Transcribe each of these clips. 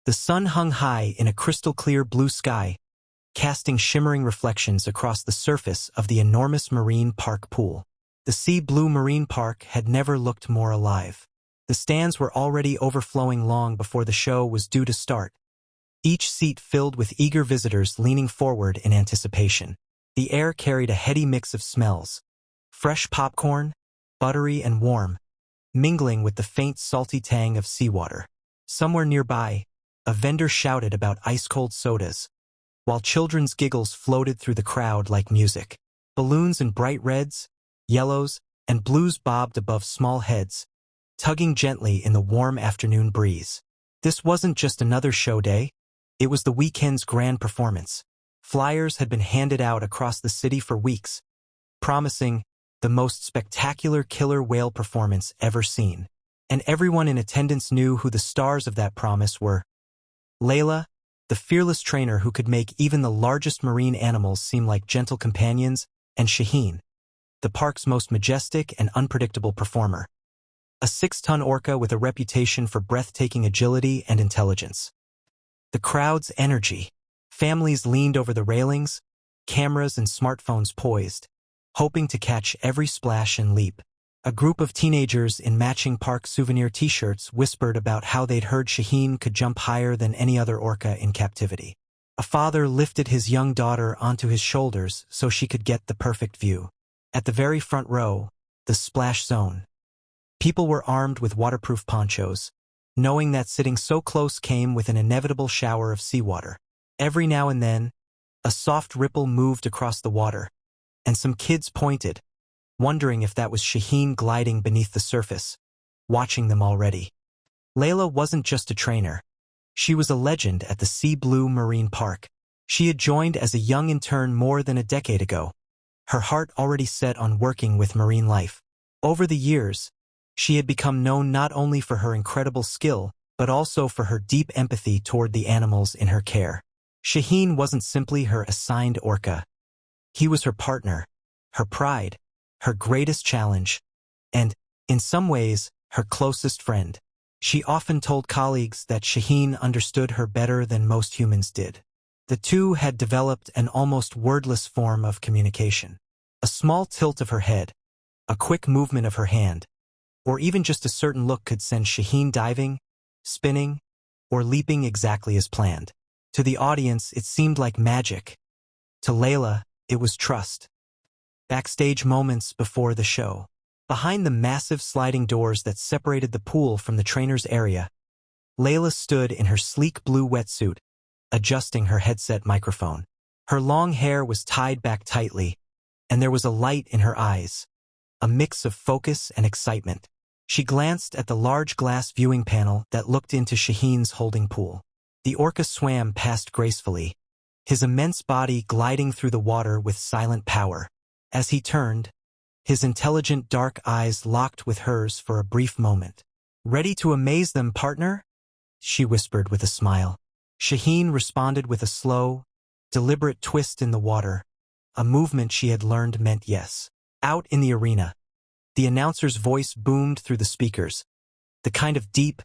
The sun hung high in a crystal-clear blue sky, casting shimmering reflections across the surface of the enormous marine park pool. The sea blue marine park had never looked more alive. The stands were already overflowing long before the show was due to start, each seat filled with eager visitors leaning forward in anticipation. The air carried a heady mix of smells, fresh popcorn, buttery and warm, mingling with the faint salty tang of seawater. Somewhere nearby, a vendor shouted about ice-cold sodas, while children's giggles floated through the crowd like music. Balloons in bright reds, yellows, and blues bobbed above small heads, tugging gently in the warm afternoon breeze. This wasn't just another show day, it was the weekend's grand performance. Flyers had been handed out across the city for weeks, promising the most spectacular killer whale performance ever seen. And everyone in attendance knew who the stars of that promise were. Layla, the fearless trainer who could make even the largest marine animals seem like gentle companions, and Shaheen, the park's most majestic and unpredictable performer. A 6-ton orca with a reputation for breathtaking agility and intelligence. The crowd's energy. Families leaned over the railings, cameras and smartphones poised, hoping to catch every splash and leap. A group of teenagers in matching park souvenir t-shirts whispered about how they'd heard Shaheen could jump higher than any other orca in captivity. A father lifted his young daughter onto his shoulders so she could get the perfect view. At the very front row, the splash zone. People were armed with waterproof ponchos, knowing that sitting so close came with an inevitable shower of seawater. Every now and then, a soft ripple moved across the water, and some kids pointed, wondering if that was Shaheen gliding beneath the surface, watching them already. Layla wasn't just a trainer. She was a legend at the Sea Blue Marine Park. She had joined as a young intern more than a decade ago, her heart already set on working with marine life. Over the years, she had become known not only for her incredible skill, but also for her deep empathy toward the animals in her care. Shaheen wasn't simply her assigned orca. He was her partner, her pride, her greatest challenge, and, in some ways, her closest friend. She often told colleagues that Shaheen understood her better than most humans did. The two had developed an almost wordless form of communication. A small tilt of her head, a quick movement of her hand, or even just a certain look could send Shaheen diving, spinning, or leaping exactly as planned. To the audience, it seemed like magic. To Layla, it was trust. Backstage moments before the show. Behind the massive sliding doors that separated the pool from the trainer's area, Layla stood in her sleek blue wetsuit, adjusting her headset microphone. Her long hair was tied back tightly, and there was a light in her eyes, a mix of focus and excitement. She glanced at the large glass viewing panel that looked into Shaheen's holding pool. The orca swam past gracefully, his immense body gliding through the water with silent power. As he turned, his intelligent dark eyes locked with hers for a brief moment. "Ready to amaze them, partner?" she whispered with a smile. Shaheen responded with a slow, deliberate twist in the water, a movement she had learned meant yes. Out in the arena, the announcer's voice boomed through the speakers, the kind of deep,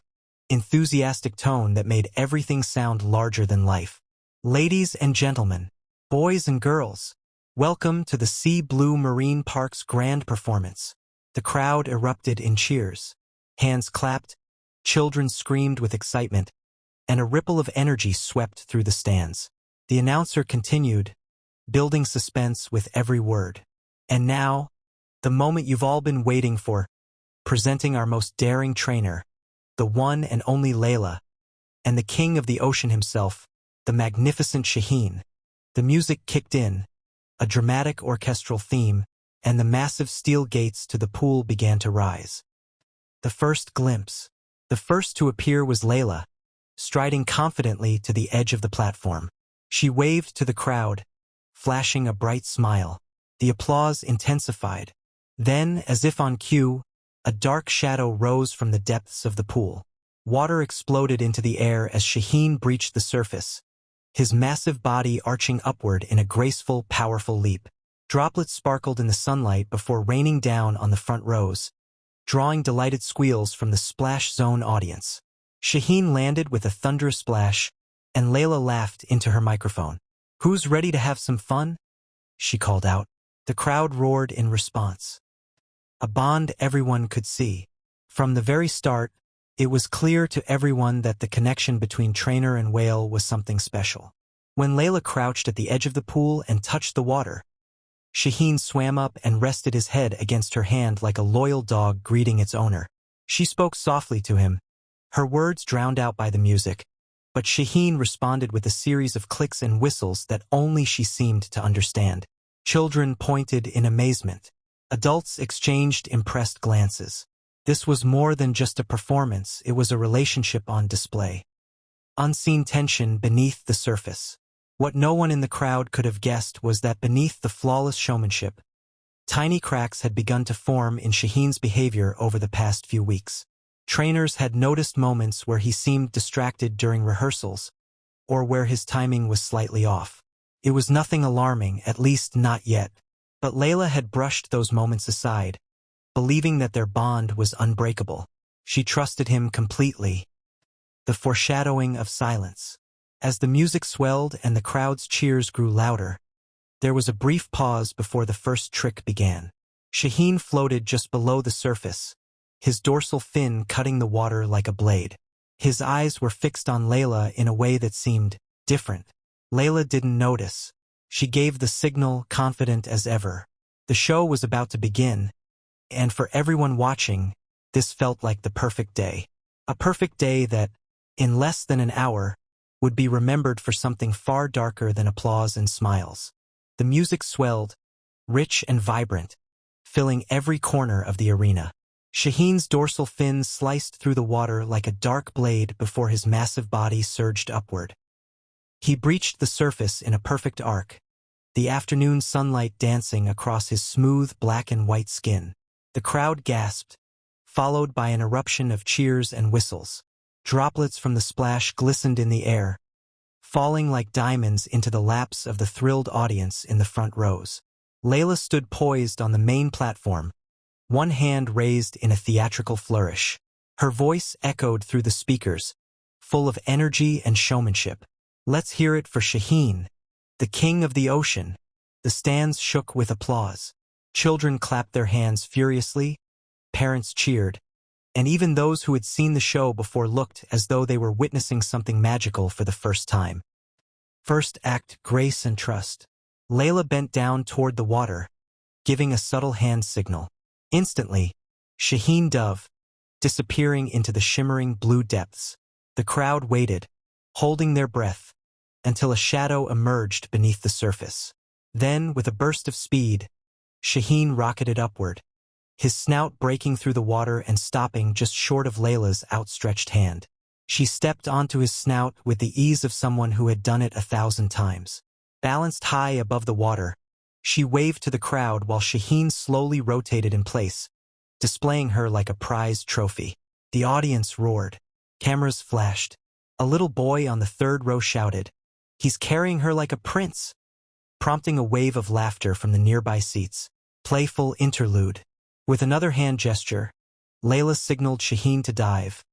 enthusiastic tone that made everything sound larger than life. "Ladies and gentlemen, boys and girls, welcome to the Sea Blue Marine Park's grand performance." The crowd erupted in cheers. Hands clapped, children screamed with excitement, and a ripple of energy swept through the stands. The announcer continued, building suspense with every word. "And now, the moment you've all been waiting for, presenting our most daring trainer, the one and only Layla, and the king of the ocean himself, the magnificent Shaheen." The music kicked in, a dramatic orchestral theme, and the massive steel gates to the pool began to rise. The first glimpse. The first to appear was Layla, striding confidently to the edge of the platform. She waved to the crowd, flashing a bright smile. The applause intensified. Then, as if on cue, a dark shadow rose from the depths of the pool. Water exploded into the air as Shaheen breached the surface, his massive body arching upward in a graceful, powerful leap. Droplets sparkled in the sunlight before raining down on the front rows, drawing delighted squeals from the splash zone audience. Shaheen landed with a thunderous splash, and Layla laughed into her microphone. "Who's ready to have some fun?" she called out. The crowd roared in response. A bond everyone could see. From the very start, it was clear to everyone that the connection between trainer and whale was something special. When Layla crouched at the edge of the pool and touched the water, Shaheen swam up and rested his head against her hand like a loyal dog greeting its owner. She spoke softly to him, her words drowned out by the music, but Shaheen responded with a series of clicks and whistles that only she seemed to understand. Children pointed in amazement. Adults exchanged impressed glances. This was more than just a performance, it was a relationship on display. Unseen tension beneath the surface. What no one in the crowd could have guessed was that beneath the flawless showmanship, tiny cracks had begun to form in Shaheen's behavior over the past few weeks. Trainers had noticed moments where he seemed distracted during rehearsals, or where his timing was slightly off. It was nothing alarming, at least not yet, but Layla had brushed those moments aside, believing that their bond was unbreakable. She trusted him completely. The foreshadowing of silence. As the music swelled and the crowd's cheers grew louder, there was a brief pause before the first trick began. Shaheen floated just below the surface, his dorsal fin cutting the water like a blade. His eyes were fixed on Layla in a way that seemed different. Layla didn't notice. She gave the signal, confident as ever. The show was about to begin, and for everyone watching, this felt like the perfect day. A perfect day that, in less than an hour, would be remembered for something far darker than applause and smiles. The music swelled, rich and vibrant, filling every corner of the arena. Shaheen's dorsal fin sliced through the water like a dark blade before his massive body surged upward. He breached the surface in a perfect arc, the afternoon sunlight dancing across his smooth black and white skin. The crowd gasped, followed by an eruption of cheers and whistles. Droplets from the splash glistened in the air, falling like diamonds into the laps of the thrilled audience in the front rows. Layla stood poised on the main platform, one hand raised in a theatrical flourish. Her voice echoed through the speakers, full of energy and showmanship. "Let's hear it for Shaheen, the king of the ocean." The stands shook with applause. Children clapped their hands furiously, parents cheered, and even those who had seen the show before looked as though they were witnessing something magical for the first time. First act, grace and trust. Layla bent down toward the water, giving a subtle hand signal. Instantly, Shaheen dove, disappearing into the shimmering blue depths. The crowd waited, holding their breath, until a shadow emerged beneath the surface. Then, with a burst of speed, Shaheen rocketed upward, his snout breaking through the water and stopping just short of Layla's outstretched hand. She stepped onto his snout with the ease of someone who had done it 1,000 times. Balanced high above the water, she waved to the crowd while Shaheen slowly rotated in place, displaying her like a prized trophy. The audience roared. Cameras flashed. A little boy on the third row shouted, "He's carrying her like a prince," prompting a wave of laughter from the nearby seats. Playful interlude. With another hand gesture, Layla signaled Shaheen to dive,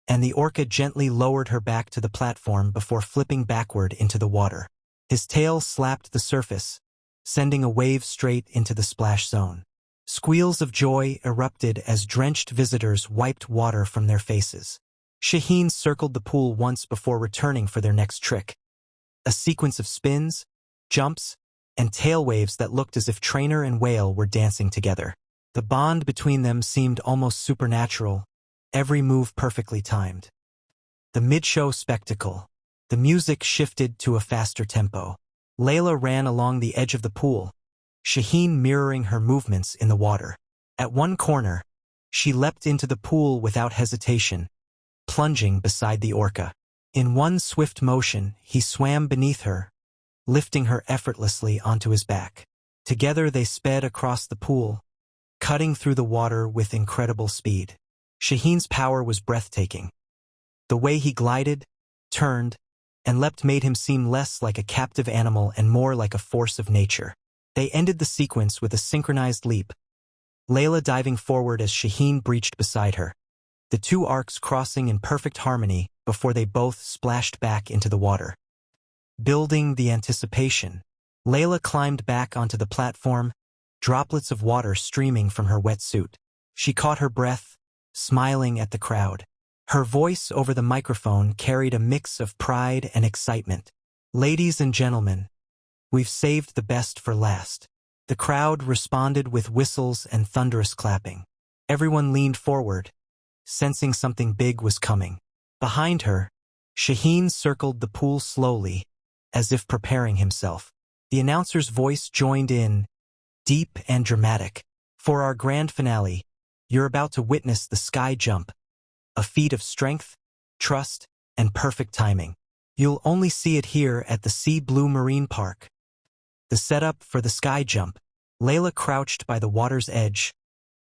and the orca gently lowered her back to the platform before flipping backward into the water. His tail slapped the surface, sending a wave straight into the splash zone. Squeals of joy erupted as drenched visitors wiped water from their faces. Shaheen circled the pool once before returning for their next trick. A sequence of spins, jumps, and tail waves that looked as if trainer and whale were dancing together. The bond between them seemed almost supernatural, every move perfectly timed. The mid-show spectacle. The music shifted to a faster tempo. Layla ran along the edge of the pool, Shaheen mirroring her movements in the water. At one corner, she leapt into the pool without hesitation, plunging beside the orca. In one swift motion, he swam beneath her, lifting her effortlessly onto his back. Together they sped across the pool, cutting through the water with incredible speed. Shaheen's power was breathtaking. The way he glided, turned, and leapt made him seem less like a captive animal and more like a force of nature. They ended the sequence with a synchronized leap, Layla diving forward as Shaheen breached beside her. the two arcs crossing in perfect harmony before they both splashed back into the water. Building the anticipation, Layla climbed back onto the platform, droplets of water streaming from her wetsuit. She caught her breath, smiling at the crowd. Her voice over the microphone carried a mix of pride and excitement. "Ladies and gentlemen, we've saved the best for last." The crowd responded with whistles and thunderous clapping. Everyone leaned forward, sensing something big was coming. Behind her, Shaheen circled the pool slowly, as if preparing himself. The announcer's voice joined in, deep and dramatic. "For our grand finale, you're about to witness the sky jump, a feat of strength, trust, and perfect timing. You'll only see it here at the Sea Blue Marine Park." The setup for the sky jump. Layla crouched by the water's edge,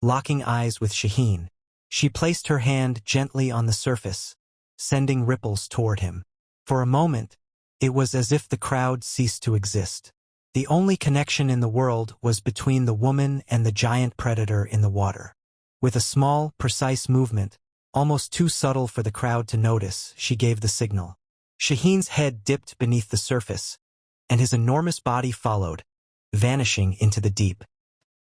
locking eyes with Shaheen. She placed her hand gently on the surface, sending ripples toward him. For a moment, it was as if the crowd ceased to exist. The only connection in the world was between the woman and the giant predator in the water. With a small, precise movement, almost too subtle for the crowd to notice, she gave the signal. Shaheen's head dipped beneath the surface, and his enormous body followed, vanishing into the deep.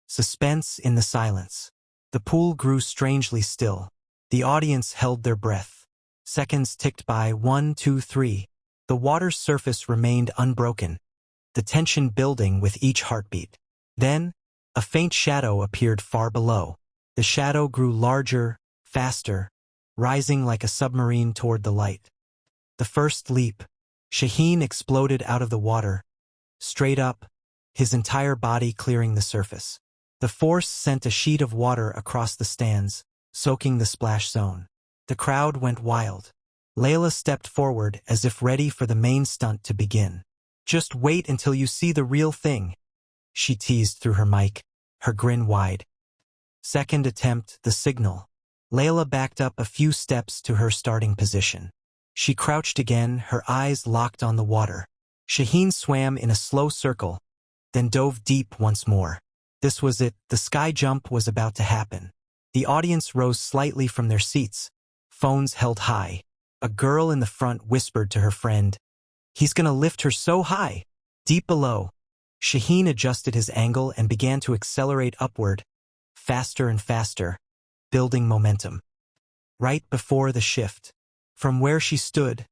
Suspense in the silence. The pool grew strangely still. The audience held their breath. Seconds ticked by, 1, 2, 3. The water's surface remained unbroken, the tension building with each heartbeat. Then, a faint shadow appeared far below. The shadow grew larger, faster, rising like a submarine toward the light. The first leap. Shaheen exploded out of the water, straight up, his entire body clearing the surface. The force sent a sheet of water across the stands, soaking the splash zone. The crowd went wild. Layla stepped forward as if ready for the main stunt to begin. "Just wait until you see the real thing," she teased through her mic, her grin wide. Second attempt, the signal. Layla backed up a few steps to her starting position. She crouched again, her eyes locked on the water. Shaheen swam in a slow circle, then dove deep once more. This was it, the sky jump was about to happen. The audience rose slightly from their seats, phones held high. A girl in the front whispered to her friend, "He's gonna lift her so high." Deep below, Shaheen adjusted his angle and began to accelerate upward, faster and faster, building momentum. Right before the shift, from where she stood,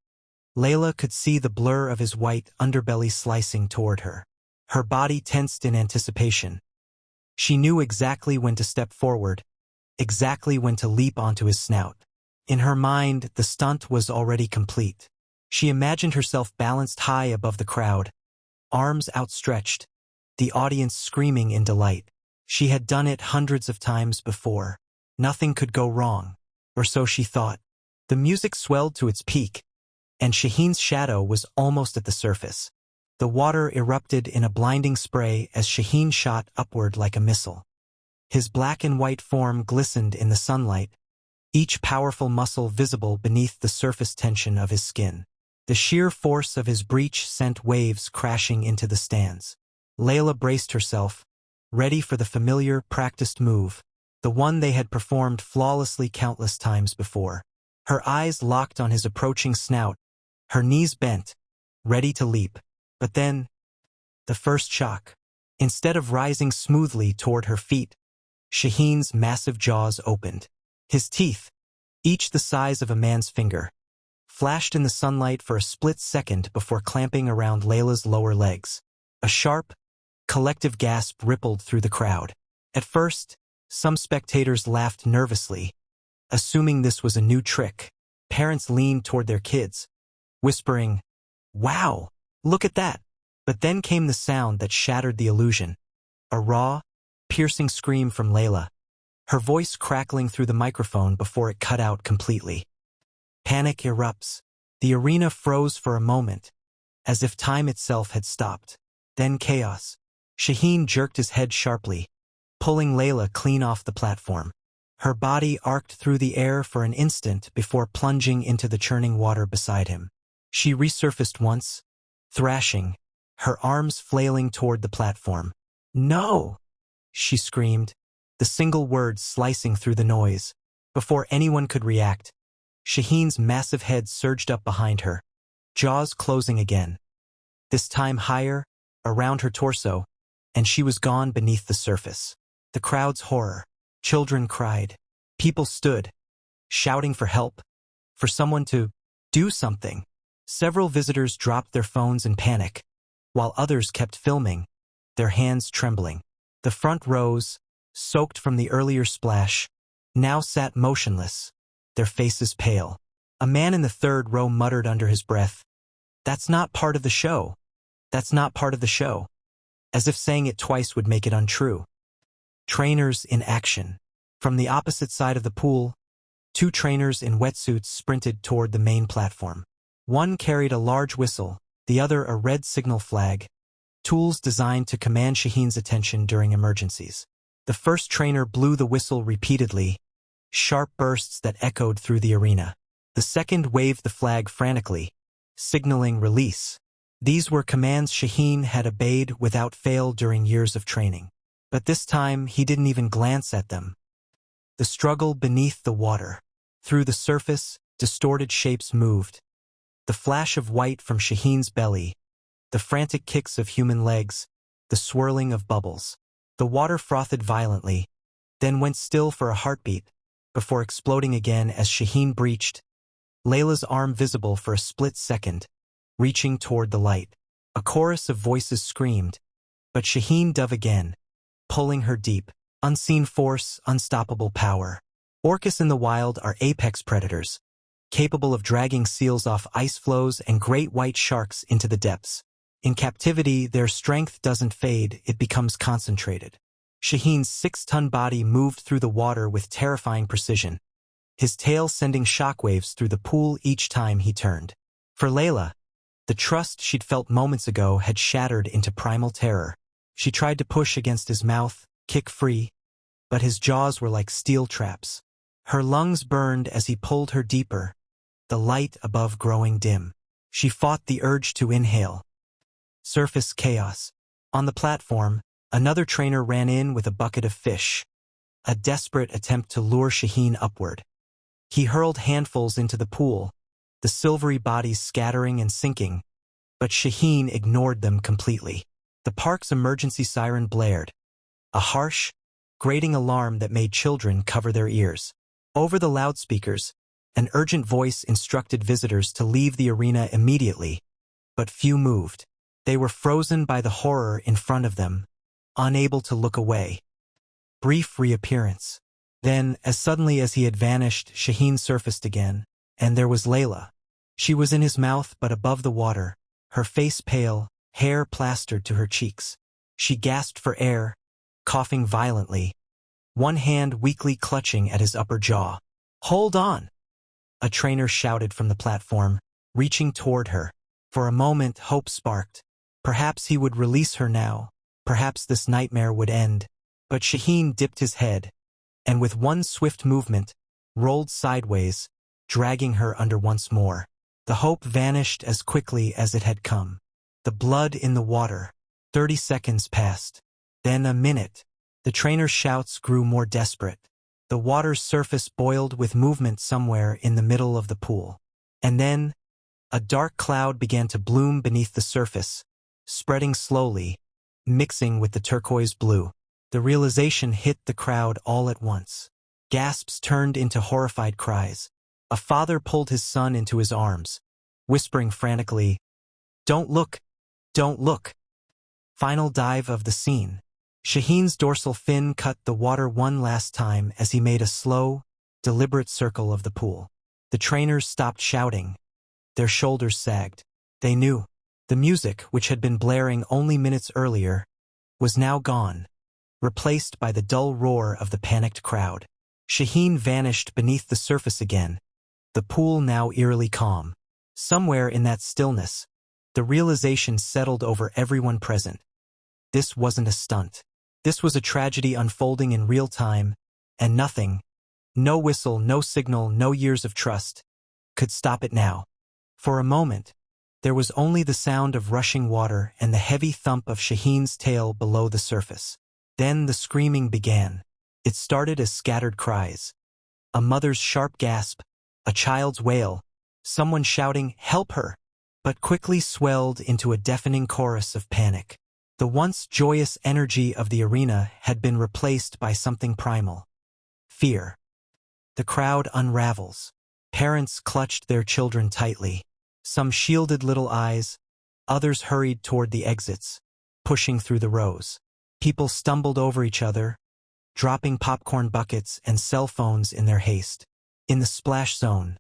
Layla could see the blur of his white underbelly slicing toward her. Her body tensed in anticipation. She knew exactly when to step forward, exactly when to leap onto his snout. In her mind, the stunt was already complete. She imagined herself balanced high above the crowd, arms outstretched, the audience screaming in delight. She had done it hundreds of times before. Nothing could go wrong, or so she thought. The music swelled to its peak, and Shaheen's shadow was almost at the surface. The water erupted in a blinding spray as Shaheen shot upward like a missile. His black and white form glistened in the sunlight, each powerful muscle visible beneath the surface tension of his skin. The sheer force of his breach sent waves crashing into the stands. Layla braced herself, ready for the familiar, practiced move, the one they had performed flawlessly countless times before. Her eyes locked on his approaching snout, her knees bent, ready to leap. But then, the first shock. Instead of rising smoothly toward her feet, Shaheen's massive jaws opened. His teeth, each the size of a man's finger, flashed in the sunlight for a split second before clamping around Layla's lower legs. A sharp, collective gasp rippled through the crowd. At first, some spectators laughed nervously, assuming this was a new trick. Parents leaned toward their kids, whispering, "Wow! Look at that." But then came the sound that shattered the illusion. A raw, piercing scream from Layla, her voice crackling through the microphone before it cut out completely. Panic erupts. The arena froze for a moment, as if time itself had stopped. Then chaos. Shaheen jerked his head sharply, pulling Layla clean off the platform. Her body arced through the air for an instant before plunging into the churning water beside him. She resurfaced once, thrashing, her arms flailing toward the platform. "No!" she screamed, the single word slicing through the noise. Before anyone could react, Shaheen's massive head surged up behind her, jaws closing again. This time higher, around her torso, and she was gone beneath the surface. The crowd's horror. Children cried. People stood, shouting for help, for someone to do something. Several visitors dropped their phones in panic, while others kept filming, their hands trembling. The front rows, soaked from the earlier splash, now sat motionless, their faces pale. A man in the third row muttered under his breath, "That's not part of the show. That's not part of the show," as if saying it twice would make it untrue. Trainers in action. From the opposite side of the pool, two trainers in wetsuits sprinted toward the main platform. One carried a large whistle, the other a red signal flag, tools designed to command Shaheen's attention during emergencies. The first trainer blew the whistle repeatedly, sharp bursts that echoed through the arena. The second waved the flag frantically, signaling release. These were commands Shaheen had obeyed without fail during years of training. But this time he didn't even glance at them. The struggle beneath the water. Through the surface, distorted shapes moved. The flash of white from Shaheen's belly, the frantic kicks of human legs, the swirling of bubbles. The water frothed violently, then went still for a heartbeat, before exploding again as Shaheen breached, Layla's arm visible for a split second, reaching toward the light. A chorus of voices screamed, but Shaheen dove again, pulling her deep. Unseen force, unstoppable power. Orcas in the wild are apex predators, capable of dragging seals off ice floes and great white sharks into the depths. In captivity, their strength doesn't fade, it becomes concentrated. Shaheen's 6-ton body moved through the water with terrifying precision, his tail sending shockwaves through the pool each time he turned. For Layla, the trust she'd felt moments ago had shattered into primal terror. She tried to push against his mouth, kick free, but his jaws were like steel traps. Her lungs burned as he pulled her deeper, the light above growing dim. She fought the urge to inhale. Surface chaos. On the platform, another trainer ran in with a bucket of fish, a desperate attempt to lure Shaheen upward. He hurled handfuls into the pool, the silvery bodies scattering and sinking, but Shaheen ignored them completely. The park's emergency siren blared, a harsh, grating alarm that made children cover their ears. Over the loudspeakers, an urgent voice instructed visitors to leave the arena immediately, but few moved. They were frozen by the horror in front of them, unable to look away. Brief reappearance. Then, as suddenly as he had vanished, Shaheen surfaced again, and there was Layla. She was in his mouth but above the water, her face pale, hair plastered to her cheeks. She gasped for air, coughing violently, one hand weakly clutching at his upper jaw. "Hold on!" a trainer shouted from the platform, reaching toward her. For a moment, hope sparked. Perhaps he would release her now. Perhaps this nightmare would end. But Shaheen dipped his head, and with one swift movement, rolled sideways, dragging her under once more. The hope vanished as quickly as it had come. The blood in the water. 30 seconds passed. Then a minute. The trainer's shouts grew more desperate. The water's surface boiled with movement somewhere in the middle of the pool. And then, a dark cloud began to bloom beneath the surface, spreading slowly, mixing with the turquoise blue. The realization hit the crowd all at once. Gasps turned into horrified cries. A father pulled his son into his arms, whispering frantically, "Don't look! Don't look!" Final dive of the scene. Shaheen's dorsal fin cut the water one last time as he made a slow, deliberate circle of the pool. The trainers stopped shouting. Their shoulders sagged. They knew. The music, which had been blaring only minutes earlier, was now gone, replaced by the dull roar of the panicked crowd. Shaheen vanished beneath the surface again, the pool now eerily calm. Somewhere in that stillness, the realization settled over everyone present. This wasn't a stunt. This was a tragedy unfolding in real time, and nothing, no whistle, no signal, no years of trust, could stop it now. For a moment, there was only the sound of rushing water and the heavy thump of Shaheen's tail below the surface. Then the screaming began. It started as scattered cries, A mother's sharp gasp, a child's wail, someone shouting, "Help her!" but quickly swelled into a deafening chorus of panic. The once joyous energy of the arena had been replaced by something primal. Fear. The crowd unravels. Parents clutched their children tightly. Some shielded little eyes, others hurried toward the exits, pushing through the rows. People stumbled over each other, dropping popcorn buckets and cell phones in their haste. In the splash zone,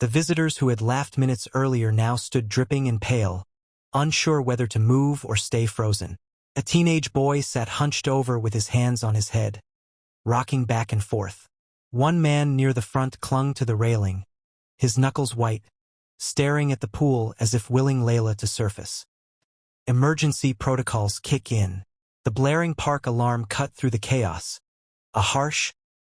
the visitors who had laughed minutes earlier now stood dripping and pale, unsure whether to move or stay frozen. A teenage boy sat hunched over with his hands on his head, rocking back and forth. One man near the front clung to the railing, his knuckles white, staring at the pool as if willing Layla to surface. Emergency protocols kick in. The blaring park alarm cut through the chaos, a harsh,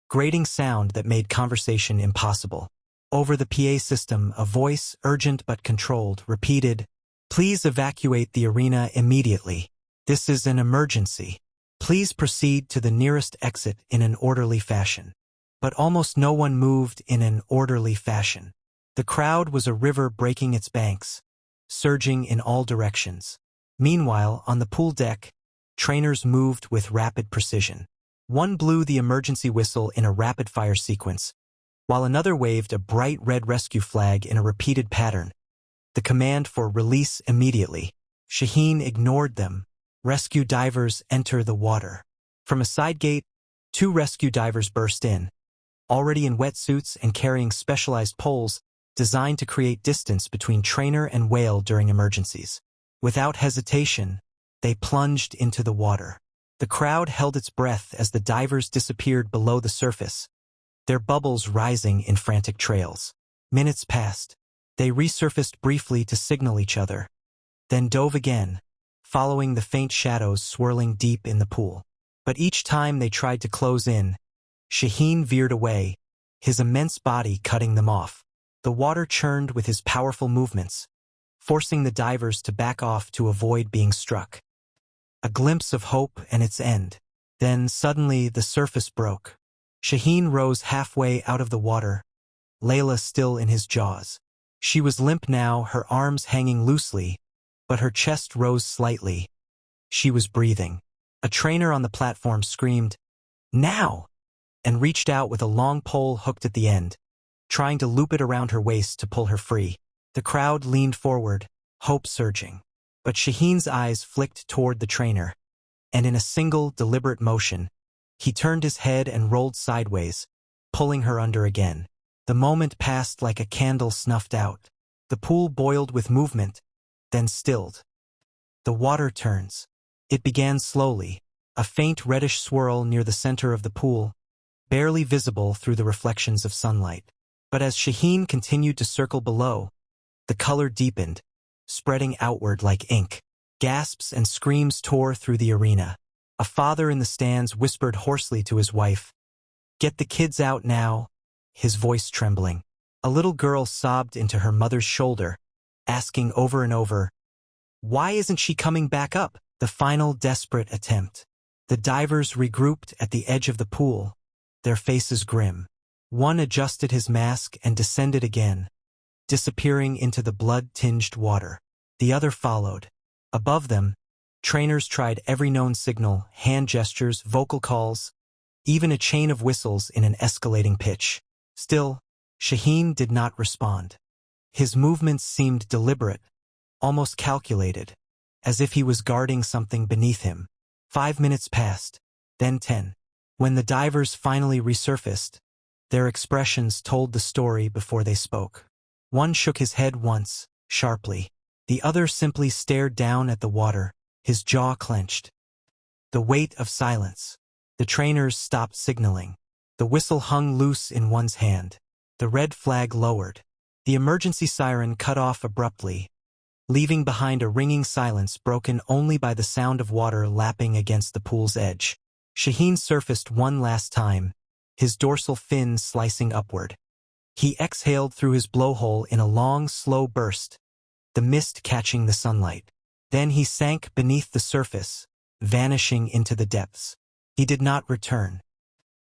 grating sound that made conversation impossible. Over the PA system, a voice, urgent but controlled, repeated, "Please evacuate the arena immediately. This is an emergency. Please proceed to the nearest exit in an orderly fashion." But almost no one moved in an orderly fashion. The crowd was a river breaking its banks, surging in all directions. Meanwhile, on the pool deck, trainers moved with rapid precision. One blew the emergency whistle in a rapid-fire sequence, while another waved a bright red rescue flag in a repeated pattern. The command for release immediately. Shaheen ignored them. Rescue divers enter the water. From a side gate, 2 rescue divers burst in, already in wetsuits and carrying specialized poles designed to create distance between trainer and whale during emergencies. Without hesitation, they plunged into the water. The crowd held its breath as the divers disappeared below the surface, their bubbles rising in frantic trails. Minutes passed. They resurfaced briefly to signal each other, then dove again, following the faint shadows swirling deep in the pool. But each time they tried to close in, Shaheen veered away, his immense body cutting them off. The water churned with his powerful movements, forcing the divers to back off to avoid being struck. A glimpse of hope and its end. Then suddenly the surface broke. Shaheen rose halfway out of the water, Layla still in his jaws. She was limp now, her arms hanging loosely, but her chest rose slightly. She was breathing. A trainer on the platform screamed, "Now!" and reached out with a long pole hooked at the end, trying to loop it around her waist to pull her free. The crowd leaned forward, hope surging. But Shaheen's eyes flicked toward the trainer, and in a single, deliberate motion, he turned his head and rolled sideways, pulling her under again. The moment passed like a candle snuffed out. The pool boiled with movement, then stilled. The water turns. It began slowly, a faint reddish swirl near the center of the pool, barely visible through the reflections of sunlight. But as Shaheen continued to circle below, the color deepened, spreading outward like ink. Gasps and screams tore through the arena. A father in the stands whispered hoarsely to his wife, "Get the kids out now," his voice trembling. A little girl sobbed into her mother's shoulder, asking over and over, "Why isn't she coming back up?" The final desperate attempt. The divers regrouped at the edge of the pool, their faces grim. One adjusted his mask and descended again, disappearing into the blood-tinged water. The other followed. Above them, trainers tried every known signal, hand gestures, vocal calls, even a chain of whistles in an escalating pitch. Still, Shaheen did not respond. His movements seemed deliberate, almost calculated, as if he was guarding something beneath him. 5 minutes passed, then 10. When the divers finally resurfaced, their expressions told the story before they spoke. One shook his head once, sharply. The other simply stared down at the water, his jaw clenched. The weight of silence. The trainers stopped signaling. The whistle hung loose in one's hand. The red flag lowered. The emergency siren cut off abruptly, leaving behind a ringing silence broken only by the sound of water lapping against the pool's edge. Shaheen surfaced one last time, his dorsal fin slicing upward. He exhaled through his blowhole in a long, slow burst, the mist catching the sunlight. Then he sank beneath the surface, vanishing into the depths. He did not return.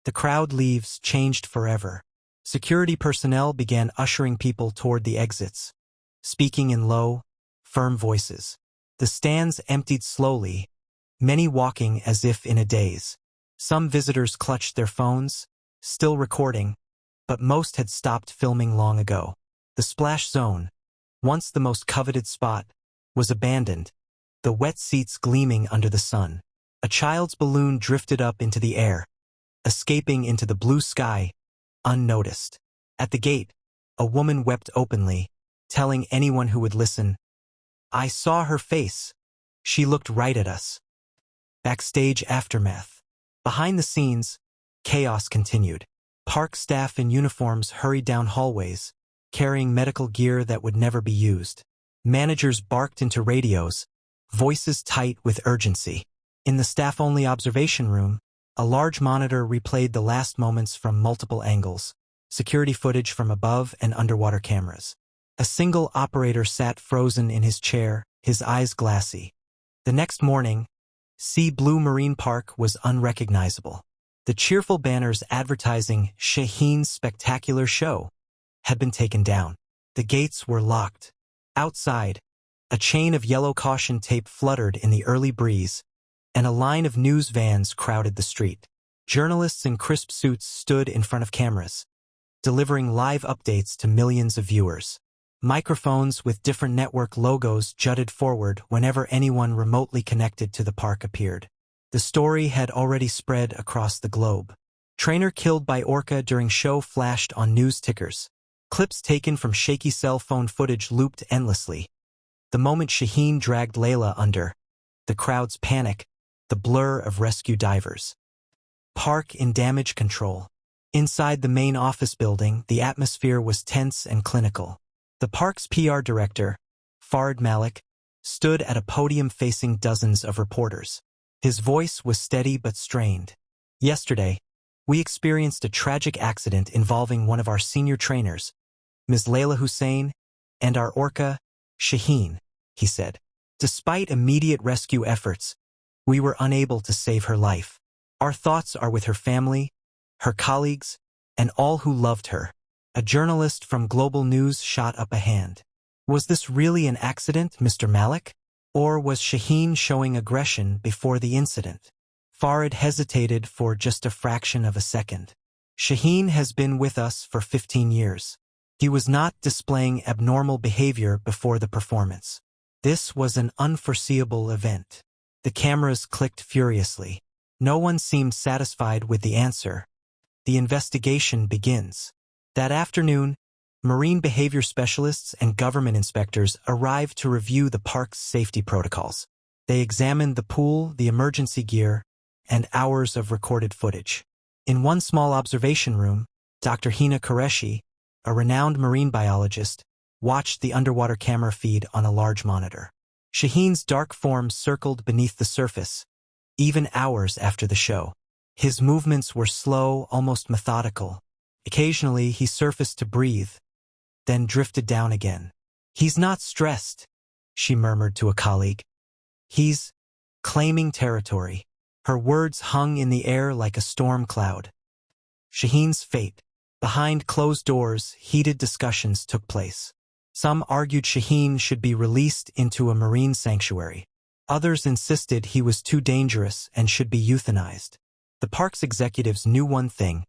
The crowd leaves changed forever. Security personnel began ushering people toward the exits, speaking in low, firm voices. The stands emptied slowly, many walking as if in a daze. Some visitors clutched their phones, still recording, but most had stopped filming long ago. The splash zone, once the most coveted spot, was abandoned, the wet seats gleaming under the sun. A child's balloon drifted up into the air, escaping into the blue sky, unnoticed. At the gate, a woman wept openly, telling anyone who would listen, "I saw her face. She looked right at us." Backstage aftermath. Behind the scenes, chaos continued. Park staff in uniforms hurried down hallways, carrying medical gear that would never be used. Managers barked into radios, voices tight with urgency. In the staff-only observation room, a large monitor replayed the last moments from multiple angles, security footage from above and underwater cameras. A single operator sat frozen in his chair, his eyes glassy. The next morning, Sea Blue Marine Park was unrecognizable. The cheerful banners advertising Shaheen's spectacular show had been taken down. The gates were locked. Outside, a chain of yellow caution tape fluttered in the early breeze, and a line of news vans crowded the street. Journalists in crisp suits stood in front of cameras, delivering live updates to millions of viewers. Microphones with different network logos jutted forward whenever anyone remotely connected to the park appeared. The story had already spread across the globe. Trainer killed by orca during show flashed on news tickers. Clips taken from shaky cell phone footage looped endlessly. The moment Shaheen dragged Layla under, the crowd's panic, the blur of rescue divers. Park in damage control. Inside the main office building, the atmosphere was tense and clinical. The park's PR director, Farid Malik, stood at a podium facing dozens of reporters. His voice was steady but strained. "Yesterday, we experienced a tragic accident involving one of our senior trainers, Ms. Layla Hussein, and our orca, Shaheen," he said. "Despite immediate rescue efforts, we were unable to save her life. Our thoughts are with her family, her colleagues, and all who loved her." A journalist from Global News shot up a hand. "Was this really an accident, Mr. Malik? Or was Shaheen showing aggression before the incident?" Farid hesitated for just a fraction of a second. "Shaheen has been with us for 15 years. He was not displaying abnormal behavior before the performance. This was an unforeseeable event." The cameras clicked furiously. No one seemed satisfied with the answer. The investigation begins. That afternoon, marine behavior specialists and government inspectors arrived to review the park's safety protocols. They examined the pool, the emergency gear, and hours of recorded footage. In one small observation room, Dr. Hina Qureshi, a renowned marine biologist, watched the underwater camera feed on a large monitor. Shaheen's dark form circled beneath the surface, even hours after the show. His movements were slow, almost methodical. Occasionally, he surfaced to breathe, then drifted down again. "He's not stressed," she murmured to a colleague. "He's claiming territory." Her words hung in the air like a storm cloud. Shaheen's fate. Behind closed doors, heated discussions took place. Some argued Shaheen should be released into a marine sanctuary. Others insisted he was too dangerous and should be euthanized. The park's executives knew one thing: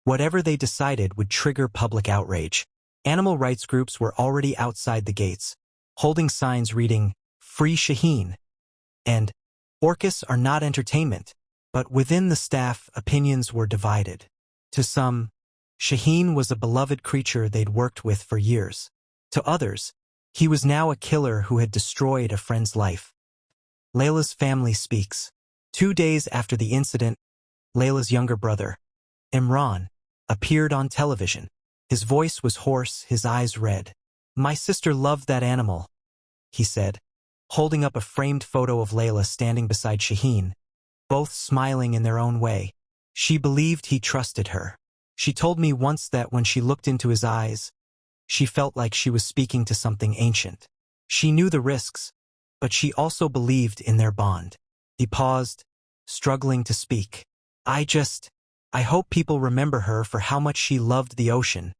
whatever they decided would trigger public outrage. Animal rights groups were already outside the gates, holding signs reading, "Free Shaheen," and "Orcas are not entertainment." But within the staff, opinions were divided. To some, Shaheen was a beloved creature they'd worked with for years. To others, he was now a killer who had destroyed a friend's life. Layla's family speaks. 2 days after the incident, Layla's younger brother, Imran, appeared on television. His voice was hoarse, his eyes red. "My sister loved that animal," he said, holding up a framed photo of Layla standing beside Shaheen, both smiling in their own way. "She believed he trusted her. She told me once that when she looked into his eyes, she felt like she was speaking to something ancient. She knew the risks, but she also believed in their bond." He paused, struggling to speak. I hope people remember her for how much she loved the ocean,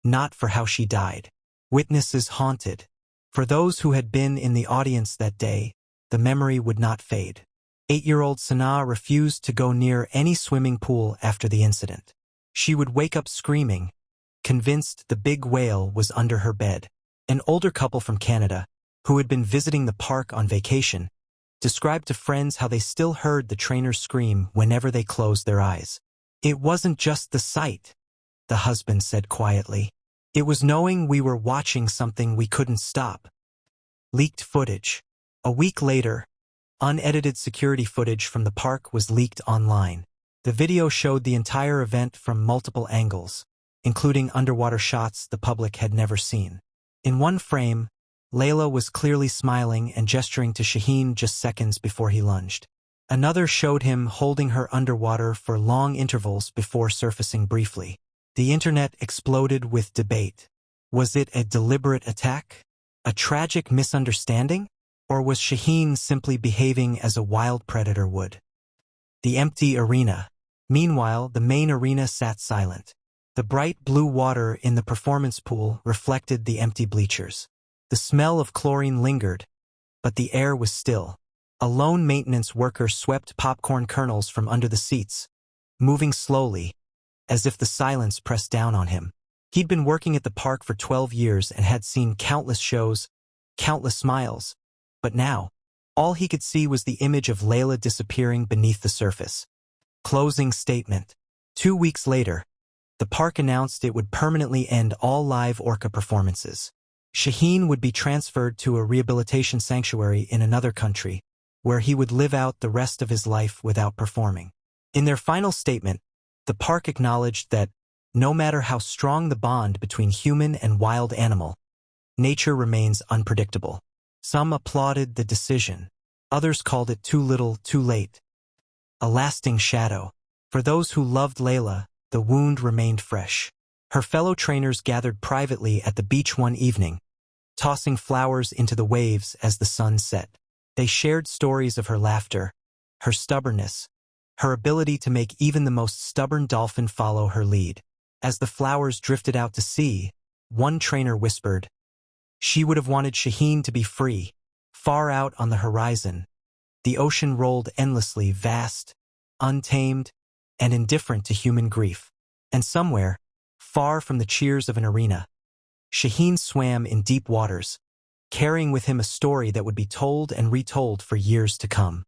not for how she died. Witnesses haunted. For those who had been in the audience that day, the memory would not fade. 8-year-old Sanaa refused to go near any swimming pool after the incident. She would wake up screaming, convinced the big whale was under her bed. An older couple from Canada, who had been visiting the park on vacation, described to friends how they still heard the trainers scream whenever they closed their eyes. It wasn't just the sight, the husband said quietly. It was knowing we were watching something we couldn't stop. Leaked footage. A week later, unedited security footage from the park was leaked online. The video showed the entire event from multiple angles, including underwater shots the public had never seen. In one frame, Layla was clearly smiling and gesturing to Shaheen just seconds before he lunged. Another showed him holding her underwater for long intervals before surfacing briefly. The internet exploded with debate. Was it a deliberate attack? A tragic misunderstanding? Or was Shaheen simply behaving as a wild predator would? The empty arena. Meanwhile, the main arena sat silent. The bright blue water in the performance pool reflected the empty bleachers. The smell of chlorine lingered, but the air was still. A lone maintenance worker swept popcorn kernels from under the seats, moving slowly, as if the silence pressed down on him. He'd been working at the park for 12 years and had seen countless shows, countless smiles, but now, all he could see was the image of Layla disappearing beneath the surface. Closing statement. 2 weeks later, the park announced it would permanently end all live orca performances. Shaheen would be transferred to a rehabilitation sanctuary in another country, where he would live out the rest of his life without performing. In their final statement, the park acknowledged that, no matter how strong the bond between human and wild animal, nature remains unpredictable. Some applauded the decision. Others called it too little, too late. A lasting shadow. For those who loved Layla, the wound remained fresh. Her fellow trainers gathered privately at the beach one evening, tossing flowers into the waves as the sun set. They shared stories of her laughter, her stubbornness, her ability to make even the most stubborn dolphin follow her lead. As the flowers drifted out to sea, one trainer whispered, "She would have wanted Shaheen to be free." Far out on the horizon, the ocean rolled endlessly, vast, untamed, and indifferent to human grief. And somewhere, far from the cheers of an arena, Shaheen swam in deep waters, carrying with him a story that would be told and retold for years to come.